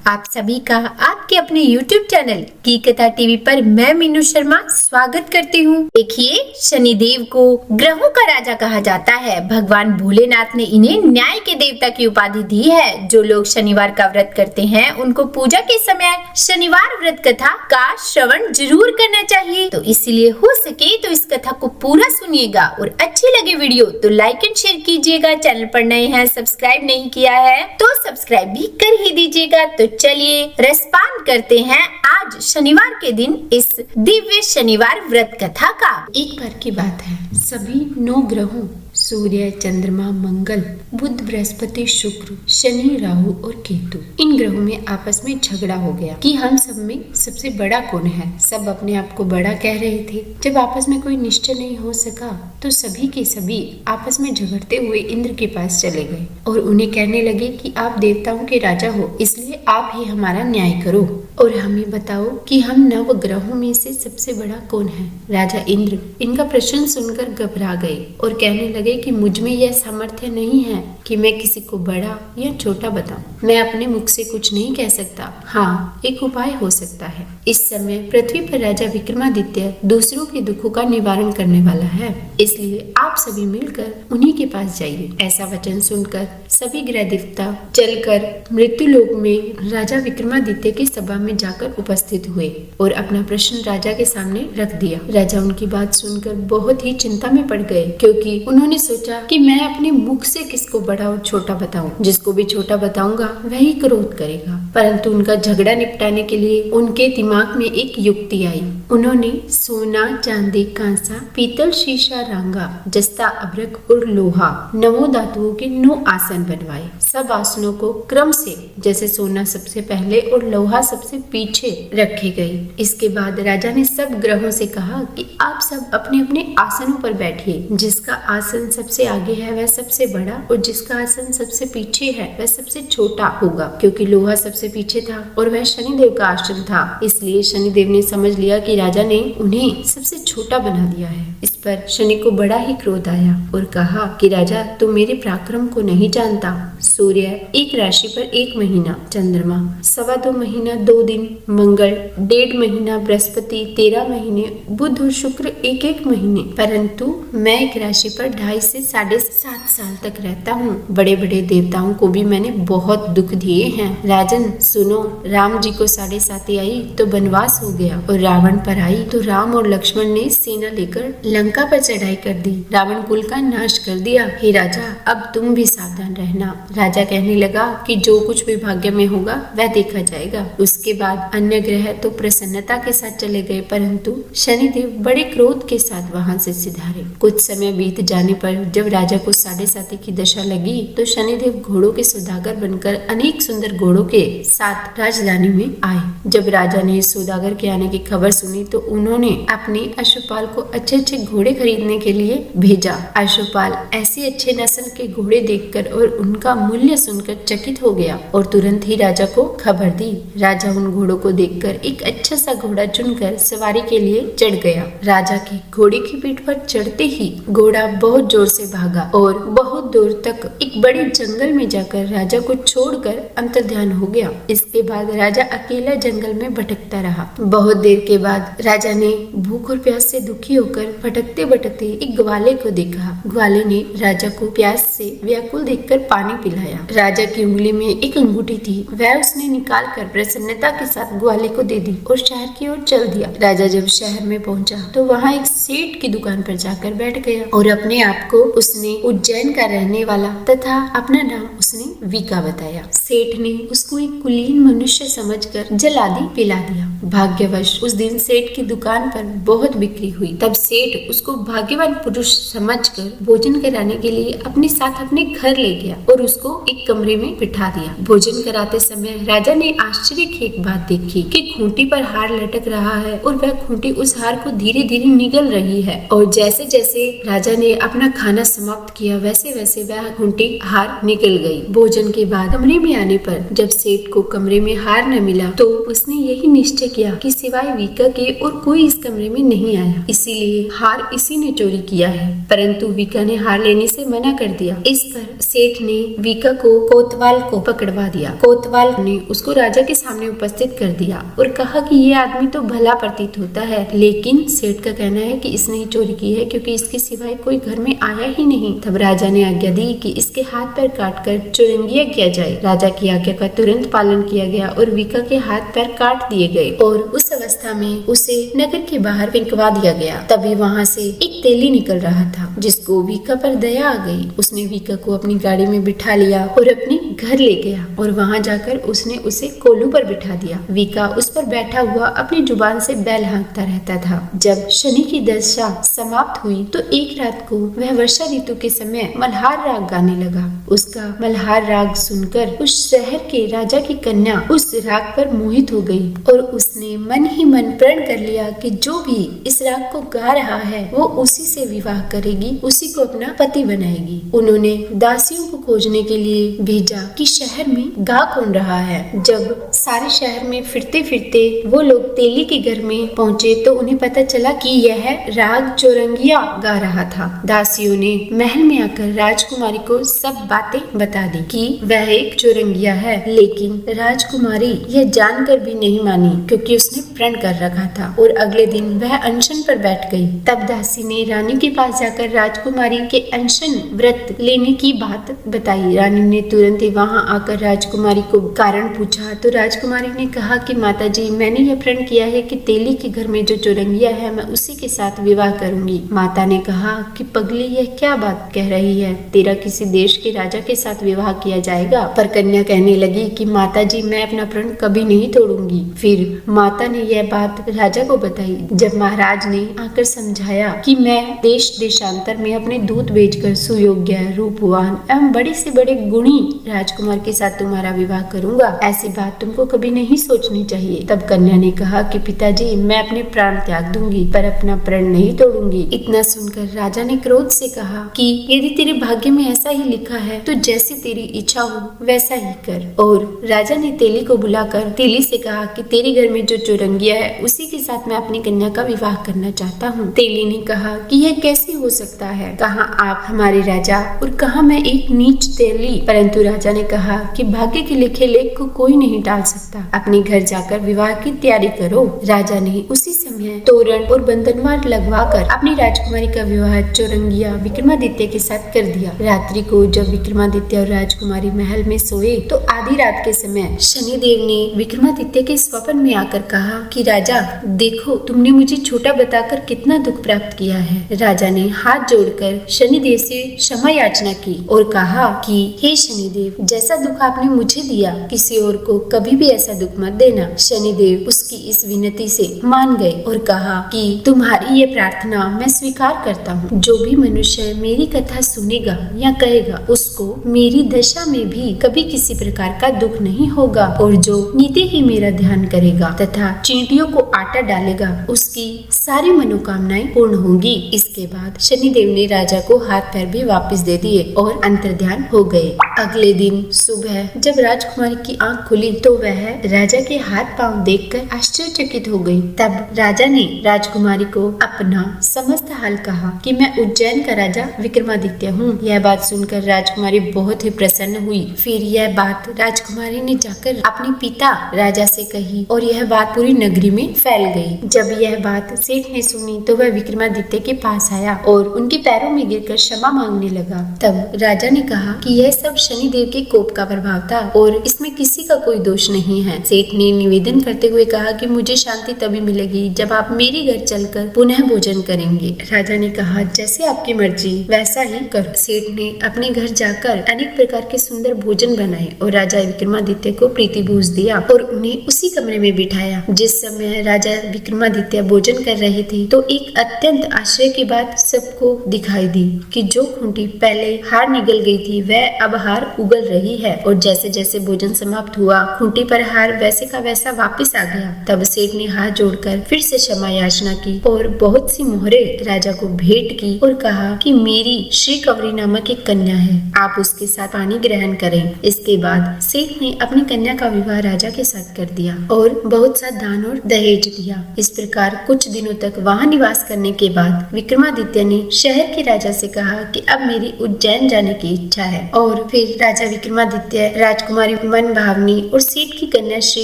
आप सभी का आपके अपने YouTube चैनल की कथा टीवी पर मैं मीनू शर्मा स्वागत करती हूँ। देखिए, शनिदेव को ग्रहों का राजा कहा जाता है। भगवान भोलेनाथ ने इन्हें न्याय के देवता की उपाधि दी है। जो लोग शनिवार का व्रत करते हैं उनको पूजा के समय शनिवार व्रत कथा का श्रवण जरूर करना चाहिए। तो इसीलिए हो सके तो इस कथा को पूरा सुनिएगा और अच्छी लगे वीडियो तो लाइक एंड शेयर कीजिएगा। चैनल पर नए हैं, सब्सक्राइब नहीं किया है तो सब्सक्राइब भी कर ही दीजिएगा। तो चलिए रसपान करते हैं आज शनिवार के दिन इस दिव्य शनिवार व्रत कथा का। एक बार की बात है, सभी 9 ग्रहों सूर्य, चंद्रमा, मंगल, बुध, बृहस्पति, शुक्र, शनि, राहु और केतु, इन ग्रहों में आपस में झगड़ा हो गया कि हम सब में सबसे बड़ा कौन है। सब अपने आप को बड़ा कह रहे थे। जब आपस में कोई निश्चय नहीं हो सका तो सभी के सभी आपस में झगड़ते हुए इंद्र के पास चले गए और उन्हें कहने लगे कि आप देवताओं के राजा हो, इसलिए आप ही हमारा न्याय करो और हमें बताओ कि हम 9 ग्रहों में से सबसे बड़ा कौन है। राजा इंद्र इनका प्रश्न सुनकर घबरा गए और कहने लगे कि मुझ में यह सामर्थ्य नहीं है कि मैं किसी को बड़ा या छोटा बताऊं। मैं अपने मुख से कुछ नहीं कह सकता। हाँ, एक उपाय हो सकता है। इस समय पृथ्वी पर राजा विक्रमादित्य दूसरों के दुखों का निवारण करने वाला है, इसलिए आप सभी मिलकर उन्हीं के पास जाइए। ऐसा वचन सुनकर सभी ग्रह देवता चलकर मृत्युलोक में राजा विक्रमादित्य की सभा में जाकर उपस्थित हुए और अपना प्रश्न राजा के सामने रख दिया। राजा उनकी बात सुनकर बहुत ही चिंता में पड़ गए, क्योंकि उन्होंने सोचा कि मैं अपने मुख से किसको बड़ा और छोटा बताऊं। जिसको भी छोटा बताऊंगा वही क्रोध करेगा। परंतु उनका झगड़ा निपटाने के लिए उनके दिमाग में एक युक्ति आई। उन्होंने सोना, चांदी, कांसा, पीतल, शीशा, रांगा, जस्ता, अभ्रक और लोहा 9 धातुओं के 9 आसन बनवाए। सब आसनों को क्रम से, जैसे सोना सबसे पहले और लोहा सबसे पीछे रखे गए। इसके बाद राजा ने सब ग्रहों से कहा कि आप सब अपने अपने आसनों पर बैठिए। जिसका आसन सबसे आगे है वह सबसे बड़ा और जिसका आसन सबसे पीछे है वह सबसे छोटा होगा। क्योंकि लोहा सबसे पीछे था और वह शनिदेव का आसन था, इसलिए शनिदेव ने समझ लिया कि राजा ने उन्हें सबसे छोटा बना दिया है। इस पर शनि को बड़ा ही क्रोध आया और कहा कि राजा, तुम मेरे पराक्रम को नहीं जानता। सूर्य 1 राशि पर 1 महीना, चंद्रमा 2.25 महीना 2 दिन, मंगल 1.5 महीना, बृहस्पति 13 महीने, बुध और शुक्र 1-1 महीने। परंतु मैं 1 राशि पर 2.5 से 7.5 साल तक रहता हूँ। बड़े बड़े देवताओं को भी मैंने बहुत दुख दिए हैं। राजन सुनो, राम जी को 7.5 आई तो वनवास हो गया और रावण पर आई तो राम और लक्ष्मण ने सेना लेकर लंका पर चढ़ाई कर दी, रावण कुल का नाश कर दिया। हे राजा, अब तुम भी सावधान रहना। राजा कहने लगा कि जो कुछ भी भाग्य में होगा वह देखा जाएगा। उसके बाद अन्य ग्रह तो प्रसन्नता के साथ चले गए, परंतु शनिदेव बड़े क्रोध के साथ वहां से सिधारे। कुछ समय बीत जाने पर जब राजा को 7.5 की दशा लगी तो शनिदेव घोड़ों के सौदागर बनकर अनेक सुंदर घोड़ों के साथ राजधानी में आए। जब राजा ने सौदागर के आने की खबर सुनी तो उन्होंने अपने अश्वपाल को अच्छे अच्छे घोड़े खरीदने के लिए भेजा। अश्वपाल ऐसे अच्छे नस्ल के घोड़े देखकर और उनका मूल्य सुनकर चकित हो गया और तुरंत ही राजा को खबर दी। राजा उन घोड़ों को देखकर एक अच्छा सा घोड़ा चुनकर सवारी के लिए चढ़ गया। राजा के घोड़े की पीठ पर चढ़ते ही घोड़ा बहुत जोर से भागा और बहुत दूर तक एक बड़े जंगल में जाकर राजा को छोड़कर अंतर्ध्यान हो गया। इसके बाद राजा अकेला जंगल में भटकता रहा। बहुत देर के बाद राजा ने भूख और प्यास से दुखी होकर भटकते भटकते एक ग्वाले को देखा। ग्वाले ने राजा को प्यास से व्याकुल देखकर पानी पिलाया। राजा की उंगली में एक अंगूठी थी, वह उसने निकाल कर प्रसन्नता के साथ ग्वाले को दे दी और शहर की ओर चल दिया। राजा जब शहर में पहुंचा तो वहां एक सेठ की दुकान पर जाकर बैठ गया और अपने आप को उसने उज्जैन का रहने वाला तथा अपना नाम उसने वीका बताया। सेठ ने उसको एक कुलीन मनुष्य समझकर जलादि पिला दिया। भाग्यवश उस दिन सेठ की दुकान पर बहुत बिक्री हुई। तब सेठ उसको भाग्यवान पुरुष समझकर भोजन कराने के लिए अपने साथ अपने घर ले गया और उसको एक कमरे में बिठा दिया। भोजन कराते समय राजा ने आश्चर्य की एक बात देखी कि खूंटी पर हार लटक रहा है और वह खूंटी उस हार को धीरे धीरे निगल रही है और जैसे जैसे राजा ने अपना खाना समाप्त किया वैसे वैसे वह खूंटी हार निकल गई। भोजन के बाद कमरे में आने पर जब सेठ को कमरे में हार न मिला तो उसने यही निश्चय किया कि सिवाय वीका के और कोई इस कमरे में नहीं आया, इसीलिए हार इसी ने चोरी किया है। परंतु वीका ने हार लेने से मना कर दिया। इस पर सेठ ने वीका को कोतवाल को पकड़वा दिया। कोतवाल ने उसको राजा के सामने उपस्थित कर दिया और कहा कि ये आदमी तो भला प्रतीत होता है, लेकिन सेठ का कहना है कि इसने ही चोरी की है क्योंकि इसके सिवाय कोई घर में आया ही नहीं। तब राजा ने आज्ञा दी कि इसके हाथ पैर काटकर चुरंगिया किया जाए। राजा की आज्ञा का तुरंत पालन किया गया और वीका के हाथ पैर काट दिए गए और उस अवस्था में उसे नगर के बाहर फेंकवा दिया गया। तभी वहाँ से एक तेली निकल रहा था जिसको वीका पर दया आ गई। उसने वीका को अपनी गाड़ी में बिठा लिया और अपने घर ले गया और वहाँ जाकर उसने उसे कोलू पर बिठा दिया। वीका उस पर बैठा हुआ अपनी जुबान से बैल हाँकता रहता था। जब शनि की दशा समाप्त हुई तो एक रात को वह वर्षा ऋतु के समय मल्हार राग गाने लगा। उसका मल्हार राग सुनकर उस शहर के राजा की कन्या उस राग पर मोहित हो गई और उसने मन ही मन प्रण कर लिया कि जो भी इस राग को गा रहा है वो उसी से विवाह करेगी, उसी को अपना पति बनाएगी। उन्होंने दासियों को खोजने के लिए भेजा कि शहर में गा कौन रहा है। जब सारे शहर में फिरते फिरते वो लोग तेली के घर में पहुँचे तो उन्हें पता चला कि यह राग चौरंगिया गा रहा था। दासियों ने महल में आकर राजकुमारी को सब बातें बता दी कि वह एक चौरंगिया है, लेकिन राजकुमारी यह जानकर भी नहीं मानी क्योंकि उसने प्रण कर रखा था और अगले दिन वह अनशन पर बैठ गई। तब दासी ने रानी के पास जाकर राजकुमारी के अनशन व्रत लेने की बात बताई। रानी ने तुरंत ही वहाँ आकर राजकुमारी को कारण पूछा तो राजकुमारी ने कहा कि माताजी, मैंने यह प्रण किया है कि तेली के घर में जो चौरंगिया है मैं उसी के साथ विवाह करूंगी। माता ने कहा कि पगली, यह क्या बात कह रही है, तेरा किसी देश के राजा के साथ विवाह किया जाएगा। पर कन्या कहने लगी कि माताजी, मैं अपना प्रण कभी नहीं तोड़ूंगी। फिर माता ने यह बात राजा को बताई। जब महाराज ने आकर समझाया कि मैं देश देशांतर में अपने दूत भेजकर सुयोग्य, रूपवान एवं बड़े से बड़े गुणी राजकुमार के साथ तुम्हारा विवाह करूंगा, ऐसी बात तुमको कभी नहीं सोचनी चाहिए। तब कन्या ने कहा कि पिताजी, मैं अपने प्राण त्याग दूंगी पर अपना प्रण नहीं तोड़ूंगी। इतना सुनकर राजा ने क्रोध से कहा कि यदि तेरे भाग्य में ऐसा ही लिखा है तो जैसी तेरी इच्छा हो वैसा ही कर। और राजा ने तेली को बुलाकर तेली से कहा कि तेरे घर में जो चौरंगिया है उसी के साथ मैं अपनी कन्या का विवाह करना चाहता हूँ। तेली ने कहा कि यह कैसे हो सकता है, कहाँ आप हमारे राजा और कहाँ मैं एक नीच तेली। परंतु राजा ने कहा कि भाग्य के लिखे लेख को कोई नहीं टाल सकता, अपने घर जाकर विवाह की तैयारी करो। राजा ने उसी समय तोरण और बंधनवार लगवाकर अपनी राजकुमारी का विवाह चौरंगिया विक्रमादित्य के साथ कर दिया। रात्रि को जब विक्रमादित्य और राजकुमारी महल में सोए तो आधी रात के समय शनिदेव ने विक्रमादित्य के स्वप्न में आकर कहा कि राजा देखो, तुमने मुझे छोटा बताकर कितना दुख प्राप्त किया है। राजा ने हाथ जोड़कर शनिदेव से क्षमा याचना की और कहा कि हे शनिदेव, जैसा दुख आपने मुझे दिया किसी और को कभी भी ऐसा दुख मत देना। शनिदेव उसकी इस विनती से मान गए और कहा कि तुम्हारी ये प्रार्थना मैं स्वीकार करता हूँ। जो भी मनुष्य मेरी कथा सुनेगा या कहेगा उसको मेरी दशा में भी कभी किसी प्रकार का दुख नहीं होगा और जो नीति ही मेरा ध्यान करेगा तथा चींटियों को आटा डालेगा उसकी सारी मनोकामनाएं पूर्ण होंगी। इसके बाद शनिदेव ने राजा को हाथ पैर भी वापस दे दिए और अंतर्ध्यान हो गए। अगले दिन सुबह जब राजकुमारी की आंख खुली तो वह राजा के हाथ पांव देखकर आश्चर्यचकित हो गई। तब राजा ने राजकुमारी को अपना समस्त हाल कहा कि मैं उज्जैन का राजा विक्रमादित्य हूँ। यह बात सुनकर राजकुमारी बहुत ही प्रसन्न हुई। फिर यह बात राजकुमारी ने जाकर अपने पिता राजा से कही और यह बात पूरी नगरी में फैल गई। जब यह बात सेठ ने सुनी तो वह विक्रमादित्य के पास आया और उनके पैरों में गिरकर क्षमा मांगने लगा। तब राजा ने कहा कि यह सब शनिदेव के कोप का प्रभाव था और इसमें किसी का कोई दोष नहीं है। सेठ ने निवेदन करते हुए कहा कि मुझे शांति तभी मिलेगी जब आप मेरे घर चलकर पुनः भोजन करेंगे। राजा ने कहा जैसे आपकी मर्जी वैसा ही करो। सेठ ने अपने घर जाकर अनेक प्रकार के सुंदर भोजन बनाए और राजा विक्रमादित्य को प्रीतिभोज दिया और उन्हें उसी कमरे में बिठाया। जिस समय राजा विक्रमादित्य भोजन कर रहे थे तो एक अत्यंत आश्चर्य की बात सबको दिखाई दी कि जो खूंटी पहले हार निगल गई थी वह अब हार उगल रही है और जैसे जैसे भोजन समाप्त हुआ खूंटी पर हार वैसे का वैसा वापस आ गया। तब सेठ ने हाथ जोड़कर फिर से क्षमा याचना की और बहुत सी मोहरें राजा को भेंट की और कहा कि मेरी श्री कवरी नामक एक कन्या है, आप उसके साथ पानी ग्रहण करें। इसके बाद सेठ ने अपनी कन्या का विवाह राजा के साथ कर दिया और बहुत सा दान और दहेज दिया। इस प्रकार कुछ दिनों तक वहाँ निवास करने के बाद विक्रमादित्य ने शहर के राजा से कहा कि अब मेरी उज्जैन जाने की इच्छा है। और फिर राजा विक्रमादित्य राजकुमारी मन भावनी और सेठ की कन्या श्री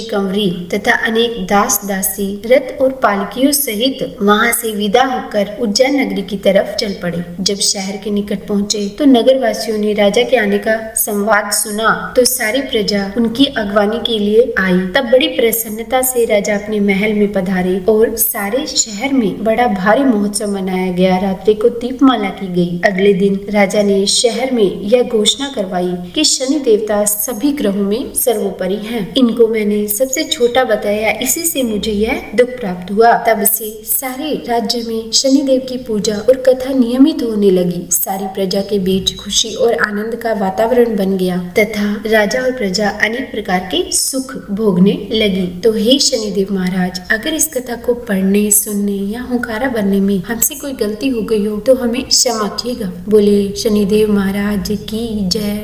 कंवरी तथा अनेक दास दासी रथ और पालकियों सहित वहाँ से विदा होकर उज्जैन नगरी की तरफ चल पड़े। जब शहर के निकट पहुँचे तो नगर वासियों ने राजा के आने का संवाद सुना तो सारी प्रजा उनकी अगवानी के लिए आई। तब बड़ी प्रसन्नता से राजा अपने महल में पधारे और सारे शहर में बड़ा भारी महोत्सव मनाया गया। रात्रि को दीपमाला की गई। अगले दिन राजा ने शहर में यह घोषणा करवाई कि शनि देवता सभी ग्रहों में सर्वोपरि हैं। इनको मैंने सबसे छोटा बताया, इसी से मुझे यह दुख प्राप्त हुआ। तब से सारे राज्य में शनिदेव की पूजा और कथा नियमित होने लगी। सारी प्रजा के बीच खुशी और आनंद का वातावरण बन गया तथा राजा और प्रजा अनेक प्रकार के सुख भोगने लगी। तो हे शनिदेव महाराज, अगर इस कथा को पढ़ने, सुनने या हुंकारा बनने में हमसे कोई गलती हो गई हो तो हमें क्षमा कीजिएगा। बोले शनिदेव महाराज की जय।